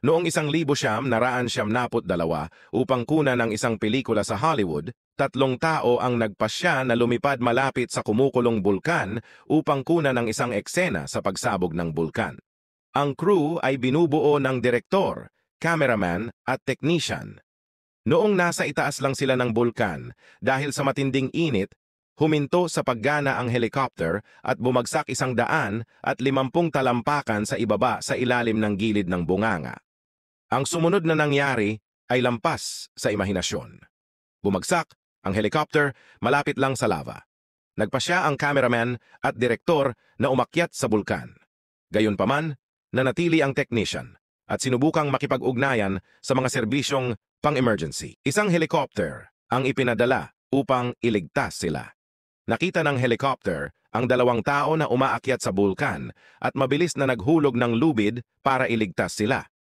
Noong 1972 upang kunan ng isang pelikula sa Hollywood, 3 tao ang nagpasya na lumipad malapit sa kumukulong bulkan upang kunan ng isang eksena sa pagsabog ng bulkan. Ang crew ay binubuo ng direktor, cameraman at technician. Noong nasa itaas lang sila ng bulkan, dahil sa matinding init, huminto sa paggana ang helicopter at bumagsak 150 talampakan sa ibaba sa ilalim ng gilid ng bunganga. Ang sumunod na nangyari ay lampas sa imahinasyon. Bumagsak ang helicopter malapit lang sa lava. Nagpasya ang cameraman at direktor na umakyat sa bulkan. Gayunpaman, nanatili ang technician at sinubukang makipag-ugnayan sa mga serbisyong pang-emergency. Isang helicopter ang ipinadala upang iligtas sila. Nakita ng helicopter ang 2 tao na umaakyat sa bulkan at mabilis na naghulog ng lubid para iligtas sila.